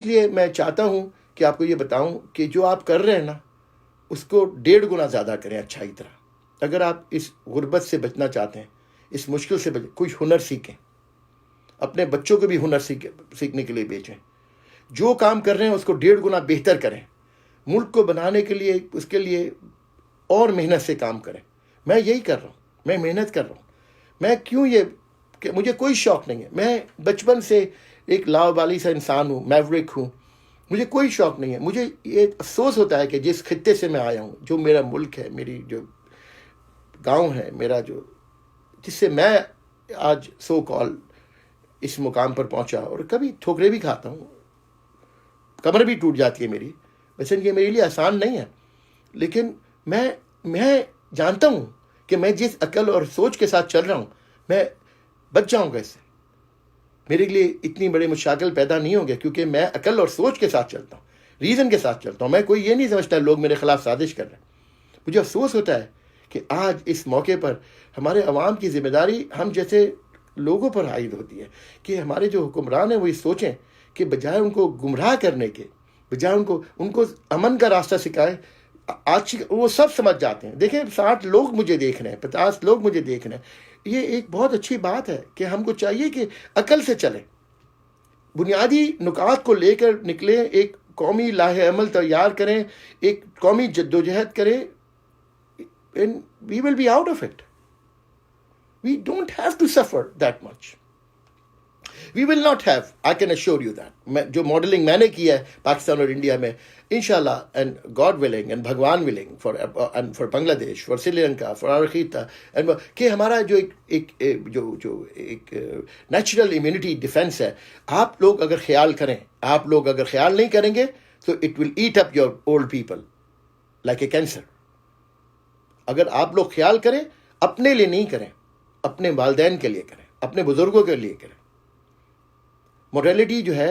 اس لیے میں چاہتا ہوں کہ آپ کو یہ بتاؤں کہ جو آپ کر رہے ہیں نا اس کو 1.5 گنا زیادہ کریں اچھائی طرح. اگر آپ اس غربت سے بچنا چاہتے ہیں، اس مشکل سے کچھ ہنر سیکھیں، اپنے بچوں کو بھی ہنر سیکھنے کے لیے بھیجیں. جو کام کر رہے ہیں اس کو 1.5 گنا بہتر کریں. ملک کو بنانے کے لیے اس کے لیے اور محنت سے کام کریں. میں یہی کر رہا ہوں، میں محنت کر رہا ہوں. میں کیوں یہ کہ مجھے کوئی شوق نہیں ہے. میں بچپن سے ایک لاوبالی سا انسان ہوں، میوریک ہوں. مجھے کوئی شوق نہیں ہے. مجھے یہ افسوس ہوتا ہے کہ جس خطے سے میں آیا ہوں، جو میرا ملک ہے، میری جو گاؤں ہے، میرا جو جس سے میں آج سو کال اس مقام پر پہنچا، اور کبھی ٹھوکرے بھی کھاتا ہوں، کمر بھی ٹوٹ جاتی ہے میری. ویسے یہ میرے لیے آسان نہیں ہے، لیکن میں جانتا ہوں کہ میں جس عقل اور سوچ کے ساتھ چل رہا ہوں میں بچ جاؤں گا اس سے. میرے لیے اتنی بڑے مشاکل پیدا نہیں ہوں گے، کیونکہ میں عقل اور سوچ کے ساتھ چلتا ہوں، ریزن کے ساتھ چلتا ہوں. میں کوئی یہ نہیں سمجھتا لوگ میرے خلاف سازش کر رہے ہیں. مجھے افسوس ہوتا ہے کہ آج اس موقع پر ہمارے عوام کی ذمہ داری ہم جیسے لوگوں پر عائد ہوتی ہے کہ ہمارے جو حکمران ہیں وہ یہ سوچیں کہ بجائے ان کو گمراہ کرنے کے، بجائے ان کو امن کا راستہ سکھائیں. آج وہ سب سمجھ جاتے ہیں. دیکھیں 60 لوگ مجھے دیکھ رہے ہیں، 50 لوگ مجھے دیکھ رہے ہیں. یہ ایک بہت اچھی بات ہے کہ ہم کو چاہیے کہ عقل سے چلیں، بنیادی نکات کو لے کر نکلیں، ایک قومی لاہ عمل تیار کریں، ایک قومی جدوجہد کریں. and we will be out of it. We don't have to suffer that much. We will not have, I can assure you that. جو ماڈلنگ میں نے کیا ہے پاکستان اور انڈیا میں، انشاءاللہ and God willing and بھگوان willing for بنگلہ دیش، for سری لنکا، for آرخیتا، کہ ہمارا جو ایک نیچرل امیونٹی ڈیفنس ہے، آپ لوگ اگر خیال کریں، آپ لوگ اگر خیال نہیں کریں گے تو it will eat up your old people like a cancer. اگر آپ لوگ خیال کریں، اپنے لیے نہیں کریں، اپنے والدین کے لیے کریں، اپنے بزرگوں کے لیے کریں. مورٹیلٹی جو ہے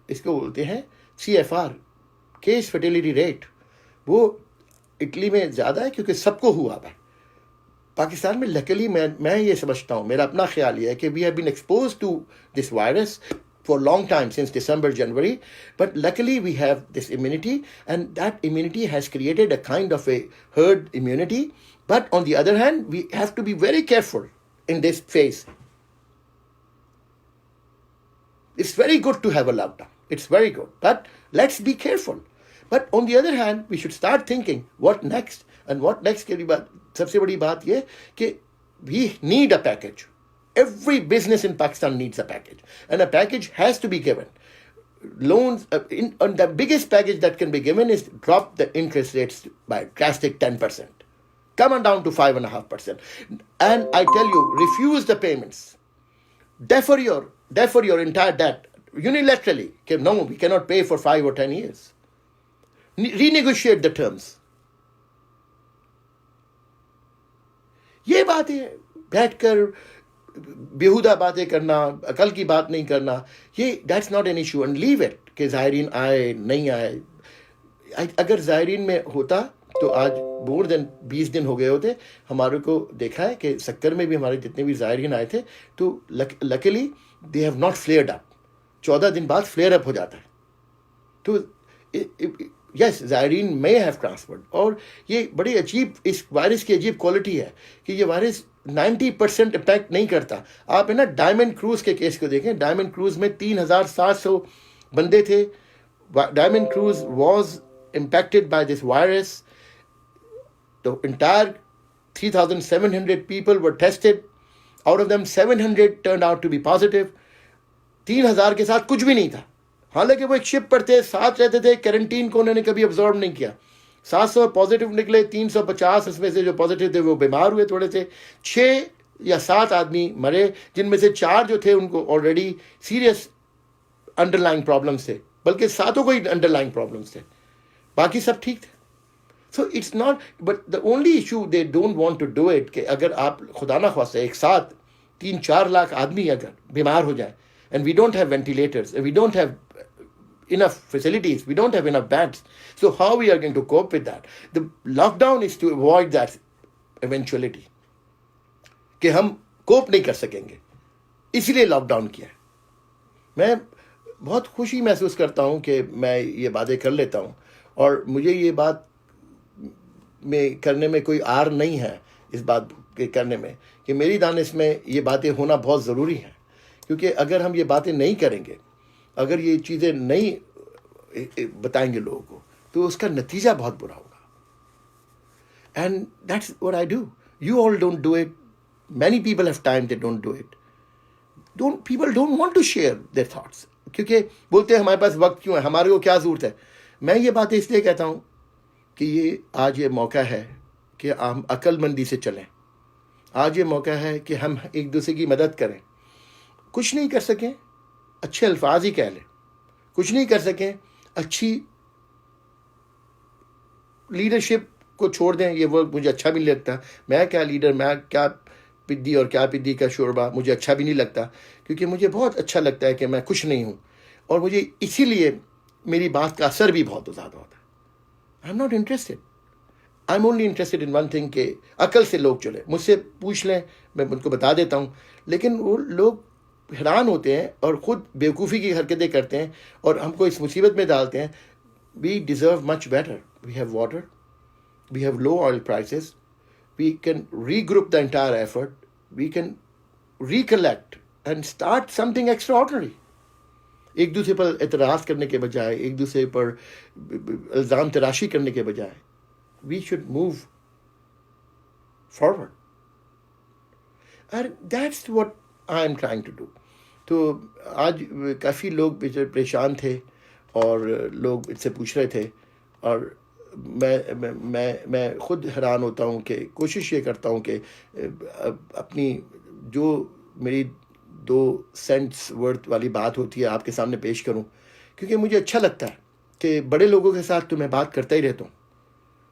اس کو بولتے ہیں CFR، کیس فرٹیلیٹی ریٹ، وہ اٹلی میں زیادہ ہے کیونکہ سب کو ہوا ہے. پاکستان میں لکلی میں یہ سمجھتا ہوں، میرا اپنا خیال یہ ہے کہ we have been exposed to this virus for a long time, since December, January, but luckily we have this immunity, and that immunity has created a kind of a herd immunity. But on the other hand, we have to be very careful in this phase. It's very good to have a lockdown. It's very good. But let's be careful. But on the other hand, we should start thinking, what next? And what next کے بعد سب سے بڑی بات یہ کہ we need a package. Every business in Pakistan needs a package. And a package has to be given. Loans, and the biggest package that can be given is drop the interest rates by drastic 10%. Come on down to 5.5%. And I tell you, refuse the payments. Defer your entire debt unilaterally. No, we cannot pay for 5 or 10 years. Renegotiate the terms. یہ باتیں بیٹھ کر بیہودہ باتیں کرنا، عقل کی بات نہیں کرنا، یہ that's not an issue. And leave it کہ زائرین آئے نہیں آئے. اگر زائرین میں ہوتا تو آج مور دین 20 دن ہو گئے ہوتے. ہمارے کو دیکھا ہے کہ سکر میں بھی ہمارے جتنے بھی زائرین آئے تھے تو لکیلی دے ہیو ناٹ فلیئرڈ اپ. 14 دن بعد فلیئر اپ ہو جاتا ہے. تو یس، زائرین میں ہیو ٹرانسفرڈ. اور یہ بڑی عجیب، اس وائرس کی عجیب کوالٹی ہے کہ یہ وائرس 90% امپیکٹ نہیں کرتا. آپ ہے نا ڈائمنڈ کروز کے کیس کو دیکھیں. ڈائمنڈ کروز میں 3700 بندے تھے. Diamond cruise was impacted by this virus. The entire 3,700 people were tested. Out of them 700 turned out to be positive. 3,000 کے ساتھ کچھ بھی نہیں تھا. حالانکہ وہ ایک شپ پر تھے، ساتھ رہتے تھے، کرنٹین کو انہوں نے کبھی ابزارو نہیں کیا. 700 پازیٹیو نکلے، 350 اس میں سے جو پازیٹیو تھے وہ بیمار ہوئے تھوڑے سے. 6 یا 7 آدمی مرے، جن میں سے 4 جو تھے ان کو already serious under line problems تھے، بلکہ 7 کو ہی انڈر لائن پرابلمس تھے، باقی سب ٹھیک تھے. So it's not, but the only issue they don't want to do it کہ اگر آپ خدا نہ خواستہ ایک ساتھ 3-4 لاکھ آدمی اگر بیمار ہو جائیں، and we don't have ventilators, we don't have enough facilities, we don't have enough beds, so how we are going to cope with that? The lockdown is to avoid that eventuality کہ ہم کوپ نہیں کر سکیں گے، اس لیے lock down کیا ہے. میں بہت خوشی محسوس کرتا ہوں کہ میں یہ باتیں کر لیتا ہوں، اور مجھے یہ بات میں کرنے میں کوئی آر نہیں ہے، اس بات کے کرنے میں کہ میری دانش میں یہ باتیں ہونا بہت ضروری ہیں، کیونکہ اگر ہم یہ باتیں نہیں کریں گے، اگر یہ چیزیں نہیں بتائیں گے لوگوں کو، تو اس کا نتیجہ بہت برا ہوگا. And that's what I do. You all don't do it. Many people have time they don't do it. People don't want to share their thoughts, کیونکہ بولتے ہیں ہمارے پاس وقت کیوں ہے، ہمارے کو کیا ضرورت ہے. میں یہ باتیں اس لیے کہتا ہوں کہ آج یہ موقع ہے کہ ہم عقل مندی سے چلیں. آج یہ موقع ہے کہ ہم ایک دوسرے کی مدد کریں. کچھ نہیں کر سکیں، اچھے الفاظ ہی کہہ لیں. کچھ نہیں کر سکیں، اچھی لیڈرشپ کو چھوڑ دیں. یہ وہ مجھے اچھا بھی نہیں لگتا. میں کیا لیڈر، میں کیا پدی اور کیا پدی کا شوربہ، مجھے اچھا بھی نہیں لگتا، کیونکہ مجھے بہت اچھا لگتا ہے کہ میں کچھ نہیں ہوں، اور مجھے اسی لیے میری بات کا اثر بھی بہت زیادہ ہوتا ہے. I am not interested. I am only interested in one thing کہ عقل سے لوگ چلے. مجھ سے پوچھ لیں، میں ان کو بتا دیتا ہوں. لیکن وہ لوگ حیران ہوتے ہیں اور خود بیوقوفی کی حرکتیں کرتے ہیں اور ہم کو اس مصیبت میں ڈالتے ہیں. We deserve much better. We have water, we have low oil prices, we can regroup the entire effort, we can recollect and start something extraordinary. ایک دوسرے پر اعتراض کرنے کے بجائے، ایک دوسرے پر الزام تراشی کرنے کے بجائے we should move forward, and that's what I am trying to do. تو آج کافی لوگ پریشان تھے اور لوگ اس سے پوچھ رہے تھے، اور میں خود حیران ہوتا ہوں کہ کوشش یہ کرتا ہوں کہ اپنی جو میری 2 سینٹس ورتھ والی بات ہوتی ہے آپ کے سامنے پیش کروں، کیونکہ مجھے اچھا لگتا ہے کہ بڑے لوگوں کے ساتھ تو میں بات کرتا ہی رہتا ہوں،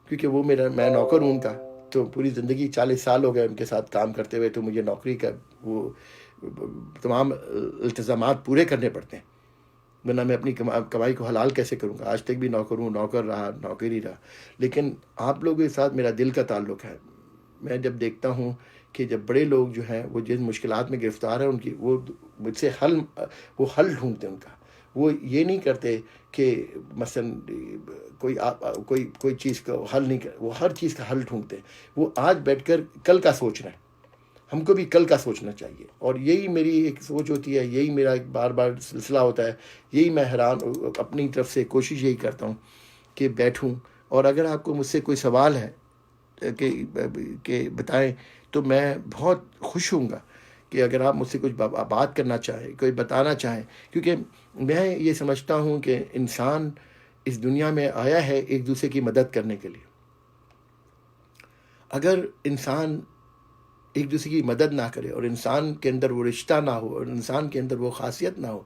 کیونکہ وہ میں نوکر ہوں ان کا. تو پوری زندگی 40 سال ہو گئے ان کے ساتھ کام کرتے ہوئے، تو مجھے نوکری کا وہ تمام التزامات پورے کرنے پڑتے ہیں، ورنہ میں اپنی کمائی کو حلال کیسے کروں گا. آج تک بھی نوکر ہوں، نوکر رہا، نوکر ہی رہا. لیکن آپ لوگوں کے ساتھ میرا دل کا تعلق ہے. میں جب دیکھتا ہوں کہ جب بڑے لوگ جو ہیں وہ جن مشکلات میں گرفتار ہیں، ان کی وہ مجھ سے وہ حل ڈھونڈتے ہیں ان کا. وہ یہ نہیں کرتے کہ مثلاً کوئی چیز کا حل نہیں کر، وہ ہر چیز کا حل ڈھونڈتے ہیں. وہ آج بیٹھ کر کل کا سوچ رہے ہیں. ہم کو بھی کل کا سوچنا چاہیے، اور یہی میری ایک سوچ ہوتی ہے، یہی میرا ایک بار بار سلسلہ ہوتا ہے. یہی میں حیران اپنی طرف سے کوشش یہی کرتا ہوں کہ بیٹھوں، اور اگر آپ کو مجھ سے کوئی سوال ہے کہ بتائیں، تو میں بہت خوش ہوں گا کہ اگر آپ مجھ سے کچھ بات کرنا چاہیں، کوئی بتانا چاہیں. کیونکہ میں یہ سمجھتا ہوں کہ انسان اس دنیا میں آیا ہے ایک دوسرے کی مدد کرنے کے لیے. اگر انسان ایک دوسرے کی مدد نہ کرے، اور انسان کے اندر وہ رشتہ نہ ہو، اور انسان کے اندر وہ خاصیت نہ ہو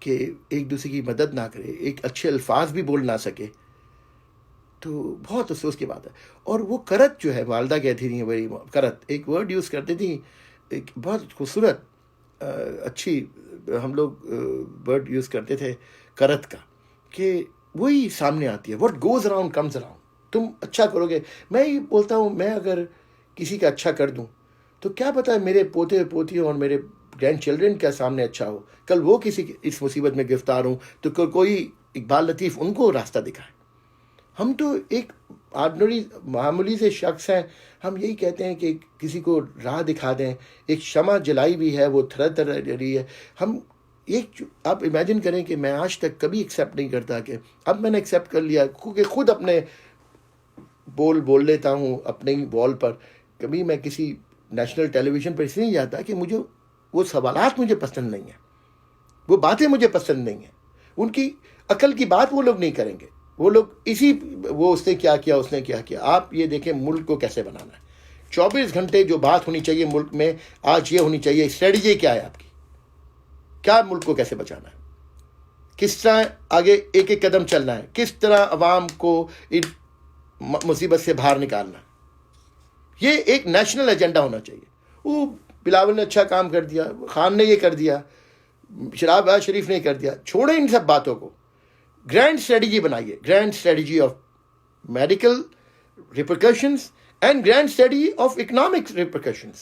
کہ ایک دوسرے کی مدد نہ کرے، ایک اچھے الفاظ بھی بول نہ سکے، تو بہت افسوس کی بات ہے. اور وہ کرت جو ہے، والدہ کہتی تھیں وہی کرت، ایک ورڈ یوز کرتی تھیں، ایک بہت خوبصورت اچھی ہم لوگ ورڈ یوز کرتے تھے کرت کا، کہ وہی سامنے آتی ہے. What goes around comes around. تم اچھا کرو گے. میں یہ بولتا ہوں، میں اگر کسی کا اچھا کر دوں تو کیا پتہ میرے پوتے پوتیوں اور میرے گرینڈ چلڈرن کے سامنے اچھا ہو. کل وہ کسی اس مصیبت میں گرفتار ہوں تو کوئی اقبال لطیف ان کو راستہ دکھائے. ہم تو ایک آرڈنری معمولی سے شخص ہیں. ہم یہی کہتے ہیں کہ کسی کو راہ دکھا دیں. ایک شمع جلائی بھی ہے، وہ تھر تھر رہی ہے. ہم آپ امیجن کریں کہ میں آج تک کبھی ایکسیپٹ نہیں کرتا، کہ اب میں نے ایکسیپٹ کر لیا، کیونکہ خود اپنے بول لیتا ہوں اپنے وال پر. کبھی میں کسی نیشنل ٹیلی ویژن پر اس لیے نہیں جاتا کہ مجھے وہ سوالات مجھے پسند نہیں ہیں، وہ باتیں مجھے پسند نہیں ہیں. ان کی عقل کی بات وہ لوگ نہیں کریں گے. وہ لوگ اس نے کیا کیا، اس نے کیا کیا. آپ یہ دیکھیں ملک کو کیسے بنانا ہے. 24 گھنٹے جو بات ہونی چاہیے ملک میں آج یہ ہونی چاہیے، اسٹریٹجی کیا ہے آپ کی، کیا ملک کو کیسے بچانا ہے، کس طرح آگے ایک ایک قدم چلنا ہے، کس طرح عوام کو مصیبت سے باہر نکالنا. یہ ایک نیشنل ایجنڈا ہونا چاہیے. وہ بلاول نے اچھا کام کر دیا، خان نے یہ کر دیا، شہباز شریف نے کر دیا. چھوڑیں ان سب باتوں کو. گرینڈ اسٹریٹجی بنائیے، grand strategy of medical repercussions and grand strategy of economic repercussions.